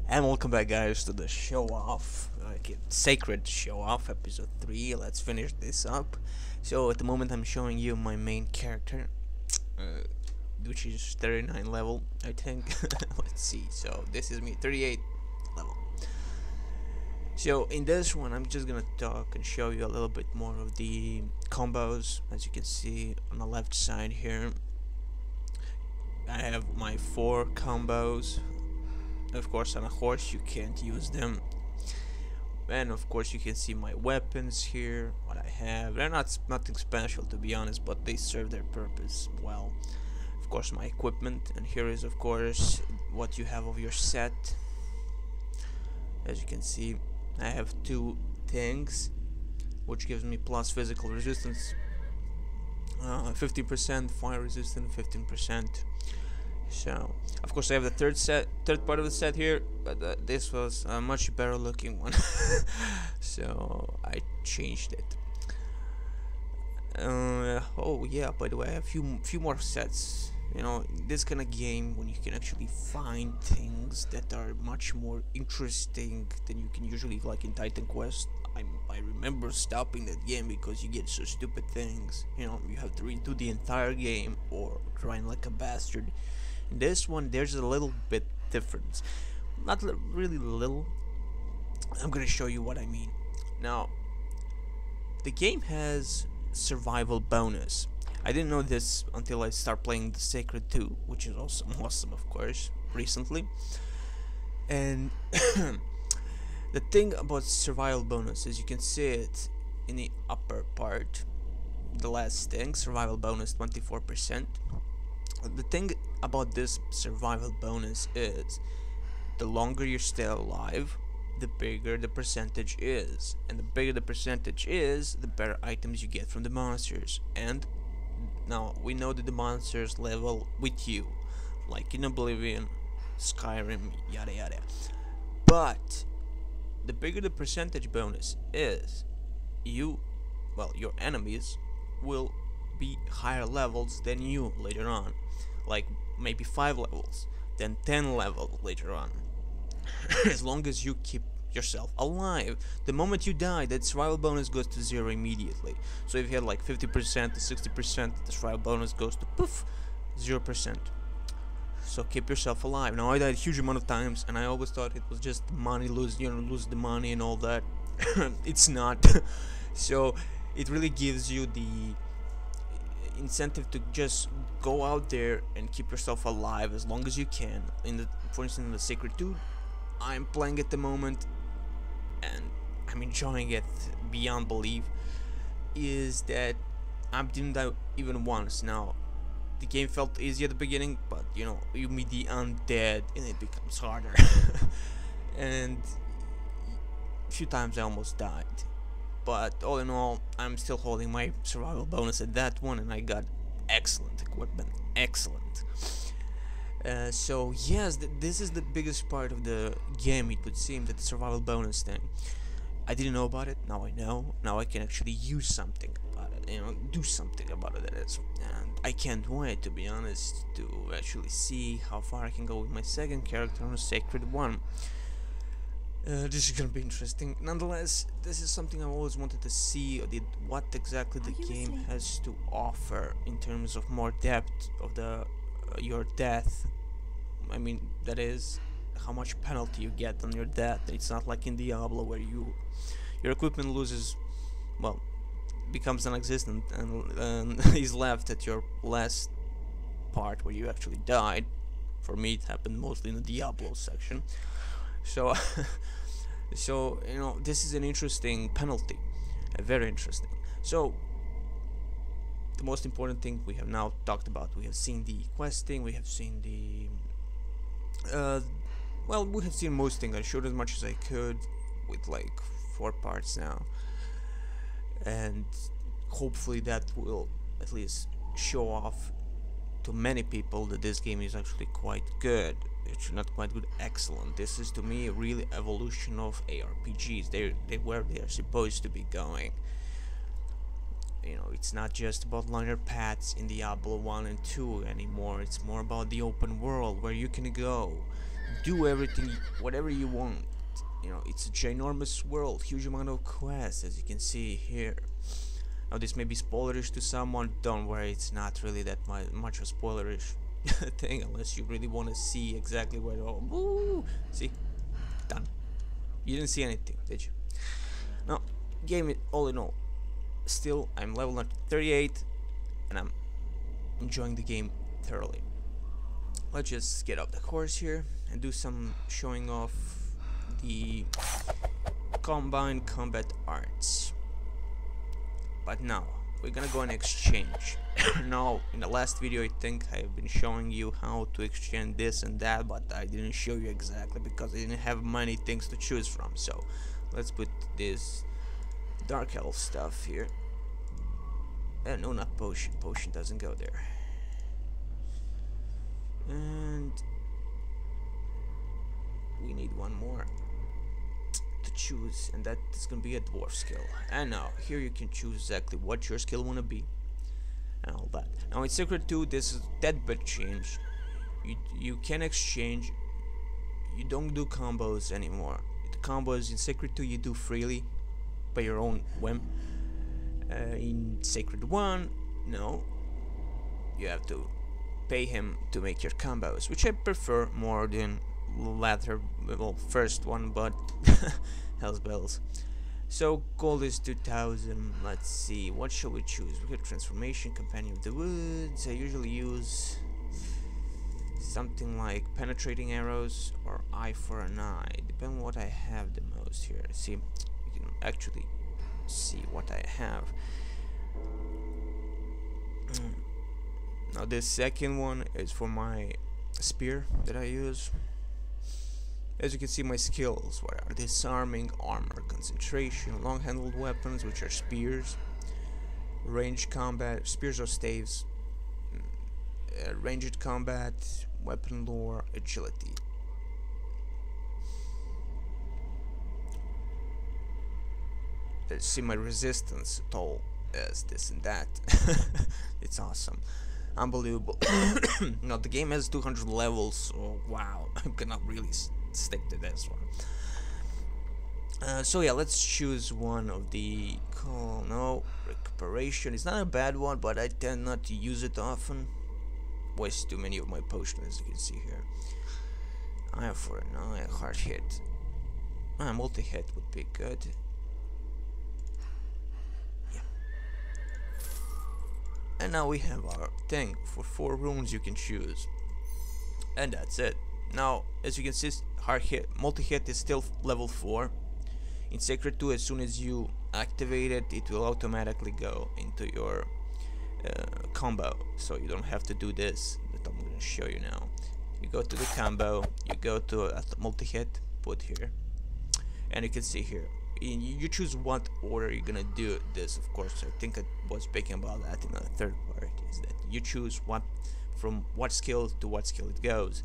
And welcome back, guys, to the show off, sacred show off, episode 3. Let's finish this up. So, at the moment, I'm showing you my main character, uh, which is 39 level, I think. Let's see. So, this is me, 38 level. So, in this one, I'm just gonna talk and show you a little bit more of the combos. As you can see on the left side here, I have my 4 combos. Of course, on a horse you can't use them, and of course you can see my weapons here, what I have. They're nothing special, to be honest, but they serve their purpose well. Of course, my equipment, and here is of course what you have of your set. As you can see, I have 2 things, which gives me plus physical resistance, 50% fire resistant, 15%. So, of course, I have the third part of the set here, but this was a much better looking one, so I changed it. Oh yeah, by the way, I have few more sets. You know, this kind of game when you can actually find things that are much more interesting than you can usually, like in Titan Quest. I remember stopping that game because you get so stupid things. You know, you have to redo the entire game or grind like a bastard. In this one, there's a little bit difference. Not really little. I'm gonna show you what I mean. Now, the game has survival bonus. I didn't know this until I started playing the Sacred 2, which is awesome, of course, recently. And the thing about survival bonus is you can see it in the upper part. The last thing, survival bonus 24%. The thing about this survival bonus is the longer you stay alive, the bigger the percentage is, and the bigger the percentage is, the better items you get from the monsters. And now we know that the monsters level with you, like in Oblivion, Skyrim, yada yada. But the bigger the percentage bonus is, your enemies will be higher levels than you later on, like maybe 5 levels, then 10 levels later on. As long as you keep yourself alive. The moment you die, that survival bonus goes to 0 immediately. So if you had like 50% to 60%, the survival bonus goes to poof, 0%. So keep yourself alive. Now, I died a huge amount of times, and I always thought it was just money, lose the money and all that. It's not. So it really gives you the incentive to just go out there and keep yourself alive as long as you can. For instance, in the Sacred 2, I'm playing at the moment, and I'm enjoying it beyond belief. Is that I didn't die even once. Now, the game felt easy at the beginning, but you know, you meet the undead and it becomes harder. And a few times I almost died. But all in all, I'm still holding my survival bonus at that one, and I got excellent equipment. Excellent. So yes, this is the biggest part of the game, it would seem, that the survival bonus thing. I didn't know about it, now I know. Now I can actually use something about it, you know, do something about it, that is. And I can't wait, to be honest, to actually see how far I can go with my second character on a Sacred 1. This is gonna be interesting. Nonetheless, this is something I always wanted to see, what exactly the game has to offer in terms of more depth of the your death. I mean, that is, how much penalty you get on your death. It's not like in Diablo where your equipment loses, well, becomes non-existent and is left at your last part where you actually died. For me, it happened mostly in the Diablo section. So, so you know, this is an interesting penalty, very interesting. So, the most important thing we have now talked about. We have seen the questing. We have seen the, we have seen most things. I showed as much as I could with like 4 parts now, and hopefully that will at least show off to many people that this game is actually quite good. It's not quite good, excellent. This is to me really evolution of ARPGs. They where they are supposed to be going. You know, it's not just about linear paths in Diablo 1 and 2 anymore. It's more about the open world where you can go do everything, whatever you want. You know, it's a ginormous world, huge amount of quests, as you can see here. Now, this may be spoilerish to someone. Don't worry, it's not really that much of a spoilerish thing, unless you really want to see exactly where it all. Woo! See, done. You didn't see anything, did you? Now, game it all in all. Still, I'm level 38, and I'm enjoying the game thoroughly. Let's just get off the course here and do some showing off the combined combat arts. But now we're gonna go and exchange. Now, in the last video, I think I've been showing you how to exchange this and that, but I didn't show you exactly because I didn't have many things to choose from. So let's put this dark elf stuff here. No, not potion. Potion doesn't go there. And we need one more to choose, and that is gonna be a dwarf skill. And now here you can choose exactly what your skill wanna be and all that. Now in Secret 2, this is that big change. You can exchange. You don't do combos anymore. The combos in Secret 2 you do freely by your own whim. In Sacred 1, no, you have to pay him to make your combos, which I prefer more than latter, well, first one, but hell's bells. So gold is 2000. Let's see, what shall we choose? We got transformation, companion of the woods. I usually use something like penetrating arrows or eye for an eye, depending on what I have the most here. See, you can actually see what I have. Now this second one is for my spear that I use. As you can see, my skills are disarming, armor, concentration, long-handled weapons, which are spears, ranged combat, spears or staves, ranged combat, weapon lore, agility. See my resistance toll as this and that. It's awesome, unbelievable. Now the game has 200 levels, so wow, I'm gonna really stick to this one. So yeah, let's choose one of the recuperation. It's not a bad one, but I tend not to use it often. Waste too many of my potions, as you can see here. Eye for an eye, hard hit. Multi-hit would be good. And now we have our thing for 4 runes you can choose, and that's it. Now, as you can see, hard hit, multi-hit is still level 4. In Sacred 2, as soon as you activate it, it will automatically go into your combo, so you don't have to do this that I'm going to show you now. You go to the combo, you go to multi-hit, put here, and you can see here. You choose what order you're gonna do this. Of course, I think I was speaking about that in the third part, is that you choose what from what skill to what skill it goes.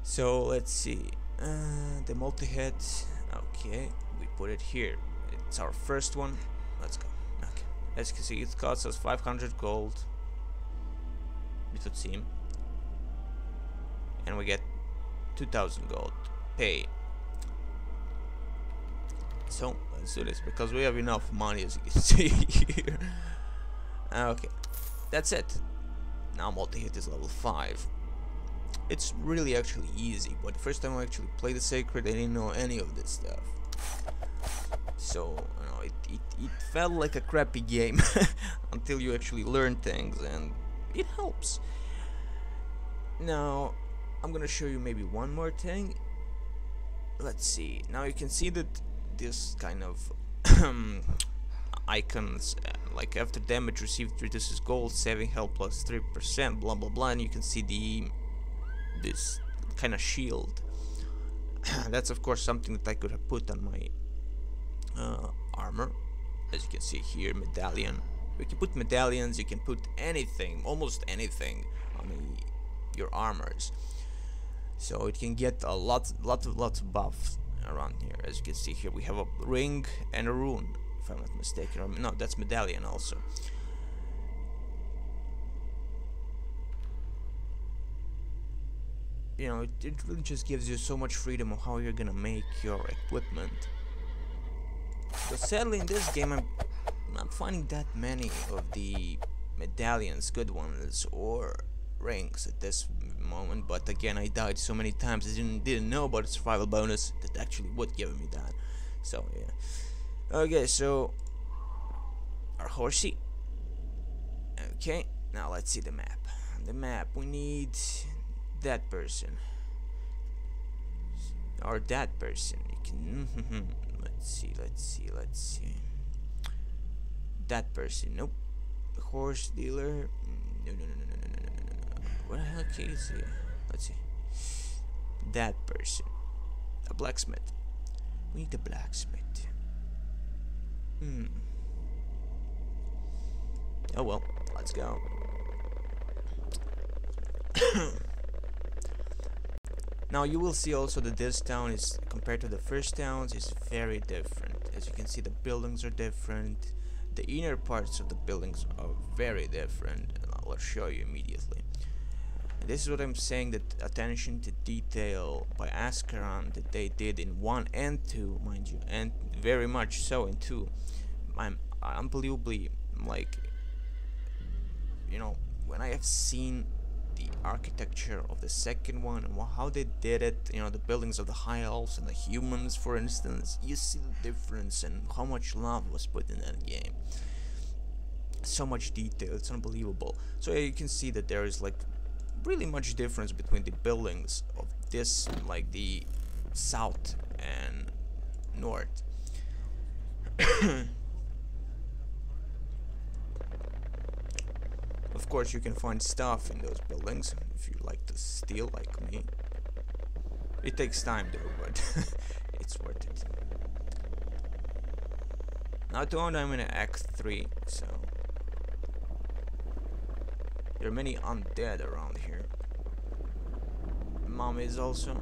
So let's see, the multi-hit. Okay, we put it here. It's our first one. Let's go. Okay, as you can see, it costs us 500 gold. It would seem, and we get 2000 gold pay. So let's do this because we have enough money, as you can see here. Okay, that's it. Now multi-hit is level 5. It's really actually easy, but the first time I actually played the Sacred, I didn't know any of this stuff. So you know, it felt like a crappy game until you actually learn things, and it helps. Now I'm gonna show you maybe one more thing. Let's see. Now you can see that this kind of icons, like after damage received reduces gold, saving health plus 3%, blah blah blah, and you can see this kind of shield. That's of course something that I could have put on my armor. As you can see here, medallion. You can put medallions, you can put anything, almost anything on your armors, so it can get a lots of buffs around here. As you can see here, we have a ring and a rune, if I'm not mistaken. Or, no, that's medallion also. you know, it really just gives you so much freedom of how you're gonna make your equipment. But sadly in this game I'm not finding that many of the medallions, good ones, or rings at this moment. But again, I died so many times I didn't know about the survival bonus that actually would give me that. So yeah. Okay, so our horsey. Okay, now let's see the map. The map, we need that person. Or that person. You can let's see. That person, nope. Horse dealer. No. What the hell is it? Let's see. That person. A blacksmith. We need a blacksmith. Oh well, let's go. Now you will see also that this town is, compared to the first towns, is very different. As you can see, the buildings are different. The inner parts of the buildings are very different, and I'll show you immediately. And this is what I'm saying, that attention to detail by Ascaron that they did in 1 and 2, mind you, and very much so in 2. I'm unbelievably, like, you know, when I have seen the architecture of the second one and how they did it, you know, the buildings of the high elves and the humans, for instance, you see the difference and how much love was put in that game. So much detail, it's unbelievable. So yeah, you can see that there is like really much difference between the buildings of this, like the south and north. Of course, you can find stuff in those buildings if you like to steal, like me. It takes time though, but it's worth it. Now to own, I'm in Act 3, so there are many undead around here. Mummies also.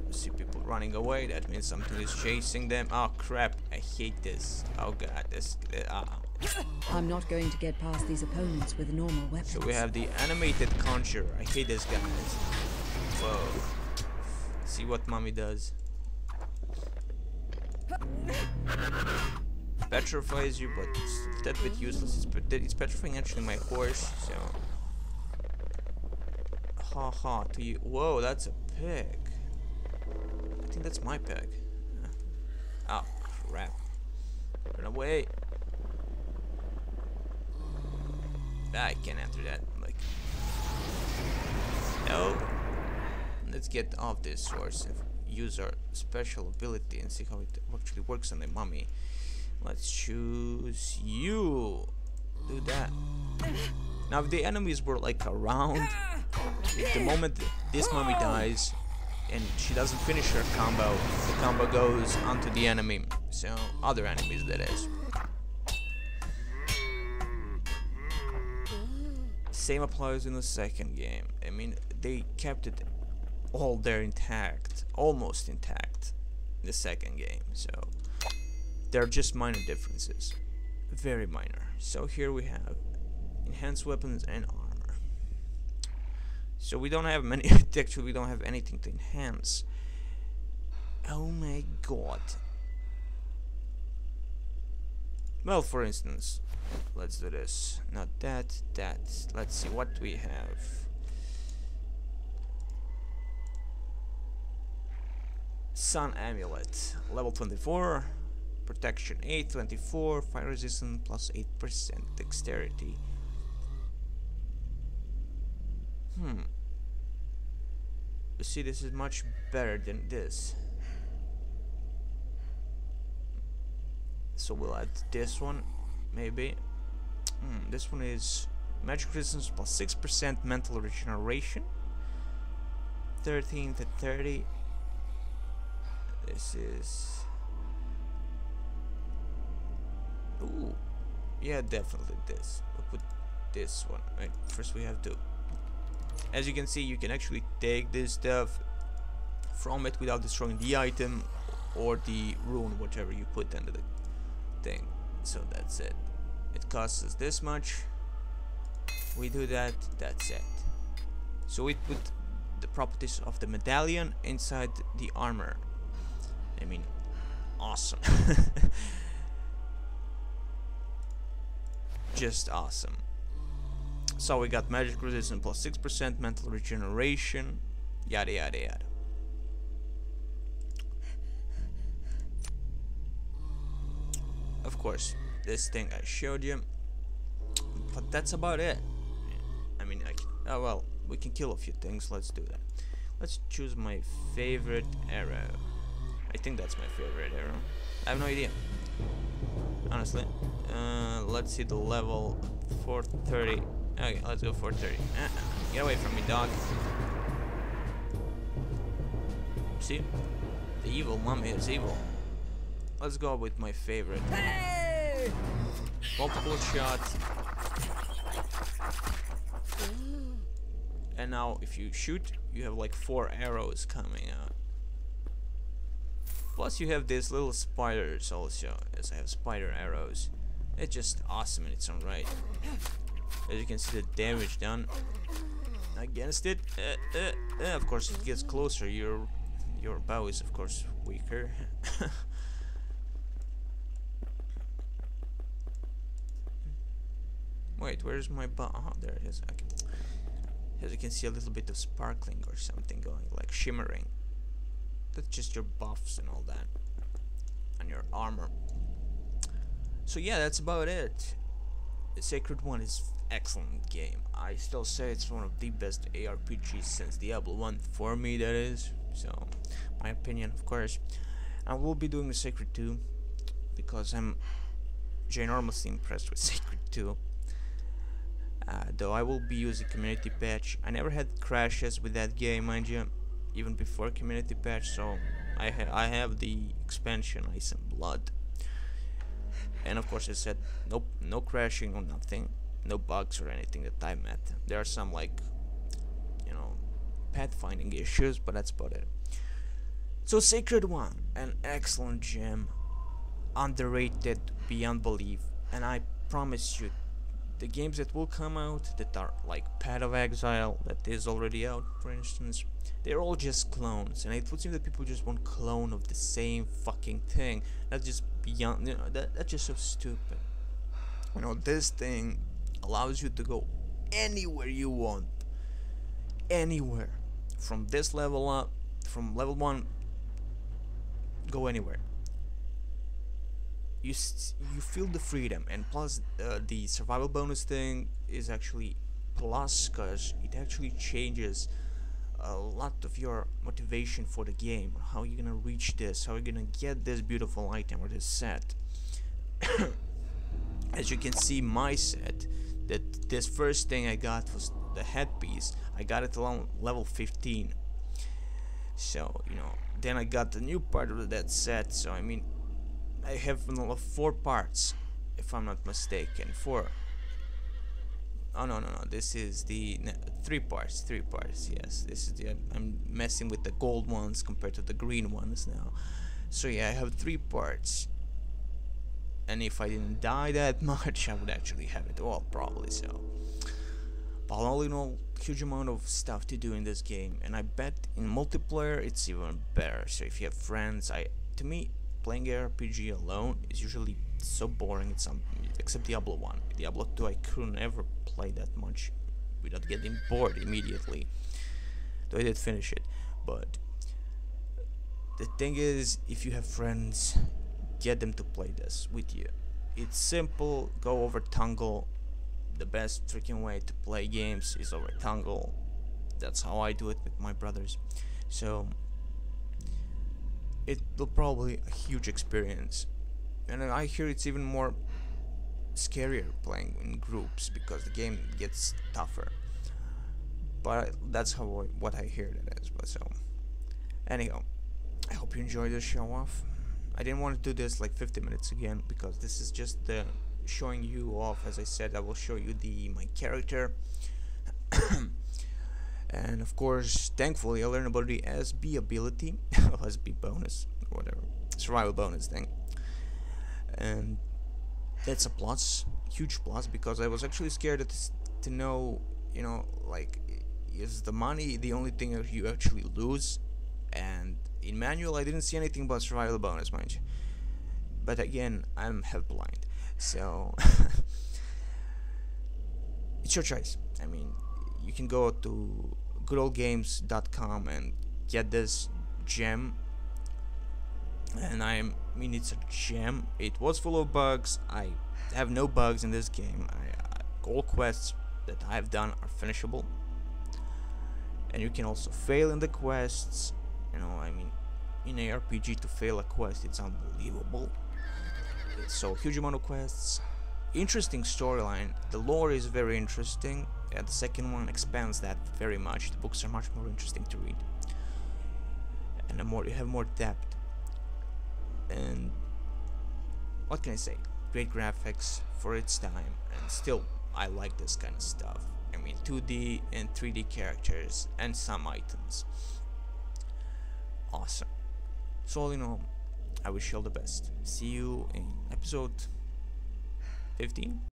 I see people running away, that means something is chasing them. Oh crap, I hate this. Oh god, this I'm not going to get past these opponents with normal weapons. So we have the animated conjurer. I hate this guy. Whoa. See what mommy does. Petrifies you, but it's that bit useless. It's petrifying actually my horse, so. Haha, to you. Whoa, that's a pig. I think that's my pig. Oh, crap. Run away. I can't enter that. Like, no. Let's get off this horse and use our special ability and see how it actually works on the mummy. Let's choose you. Do that. Now, if the enemies were like around, if the moment this mummy dies and she doesn't finish her combo, the combo goes onto the enemy. So, other enemies, that is. Same applies in the second game. I mean, they kept it all there intact, almost intact, in the second game. So there are just minor differences, very minor. So here we have enhanced weapons and armor. So we don't have many. Actually, we don't have anything to enhance. Oh my god. Well, for instance, let's do this. Not that, that. Let's see what we have. Sun Amulet, level 24, protection 8, 24, fire resistance plus 8% dexterity. You see, this is much better than this. So we'll add this one, maybe. This one is magic resistance plus 6% mental regeneration. 13 to 30. This is... Ooh. Yeah, definitely this. We'll put this one. Right, first we have to... As you can see, you can actually take this stuff from it without destroying the item or the rune, whatever you put under the thing. So that's it. It costs us this much. We do that, that's it. So it would the properties of the medallion inside the armor. I mean, awesome. Just awesome. So we got magic resistance plus 6%, mental regeneration, yada yada yada. Of course, this thing I showed you, but that's about it. I mean, oh well, we can kill a few things. Let's do that. Let's choose my favorite arrow. I think that's my favorite arrow. I have no idea, honestly. Let's see the level 430. Okay, let's go 430. Get away from me, dog. See? The evil mummy is evil. Let's go with my favorite. Hey! Multiple shots. And now if you shoot, you have like 4 arrows coming out. Plus you have these little spiders also, as I have spider arrows. It's just awesome in its own right. As you can see, the damage done against it. Of course, it gets closer. Your bow is of course weaker. Wait, where's my bow? Oh, there it is. Okay. As you can see, a little bit of sparkling or something going, like shimmering. That's just your buffs and all that, and your armor. So yeah, that's about it. The Sacred 1 is excellent game. I still say it's one of the best ARPGs since Diablo 1, for me that is. So, my opinion, of course. I will be doing the Sacred 2 because I'm ginormously impressed with Sacred 2. Though I will be using community patch. I never had crashes with that game, mind you, even before community patch. So I have the expansion Ice and Blood, and of course I said nope, no crashing or nothing, no bugs or anything that I met. There are some, like, you know, pathfinding issues, but that's about it. So Sacred 1, an excellent gem, underrated beyond belief, and I promise you, the games that will come out that are like Path of Exile, that is already out, for instance, they're all just clones, and it would seem that people just want clone of the same fucking thing. That's just beyond, you know, that's just so stupid. You know, this thing allows you to go anywhere you want, anywhere. From this level up, from level 1, go anywhere. You feel the freedom, and plus the survival bonus thing is actually plus, because it actually changes a lot of your motivation for the game. How you're gonna reach this, how you're gonna get this beautiful item or this set. As you can see, my set, that this first thing I got was the headpiece. I got it along level 15. So, you know, then I got the new part of that set. So I mean, I have 4 parts, if I'm not mistaken. 4. Oh no, this is the 3 parts. 3 parts. Yes, this is the. I'm messing with the gold ones compared to the green ones now. So yeah, I have 3 parts. And if I didn't die that much, I would actually have it all, probably so. But all in all, huge amount of stuff to do in this game, and I bet in multiplayer it's even better. So if you have friends, to me, playing RPG alone is usually so boring. Except Diablo 1. Diablo 2 I could never play that much without getting bored immediately. Though I did finish it. But the thing is, if you have friends, get them to play this with you. It's simple. Go over Tungle. The best freaking way to play games is over Tungle. That's how I do it with my brothers. So it will probably a huge experience, and I hear it's even more scarier playing in groups because the game gets tougher. But that's what I hear that is. But so anyhow, I hope you enjoyed this show off. I didn't want to do this like 50 minutes again because this is just the showing you off. As I said, I will show you my character. And of course, thankfully, I learned about the SB ability, SB bonus, or whatever, survival bonus thing. And that's a plus, huge plus, because I was actually scared to know, you know, like, is the money the only thing that you actually lose. And in manual, I didn't see anything but survival bonus, mind you. But again, I'm half blind, so it's your choice. I mean, you can go to goodoldgames.com and get this gem. And I mean, it's a gem. It was full of bugs. I have no bugs in this game. All quests that I've done are finishable, and you can also fail in the quests. You know, I mean, in a RPG to fail a quest, it's unbelievable. So huge amount of quests, interesting storyline. The lore is very interesting, and the second one expands that very much. The books are much more interesting to read, and you have more depth. And what can I say? Great graphics for its time, and still I like this kind of stuff. I mean, 2D and 3D characters and some items. Awesome. So all in all, I wish you all the best. See you in episode 15.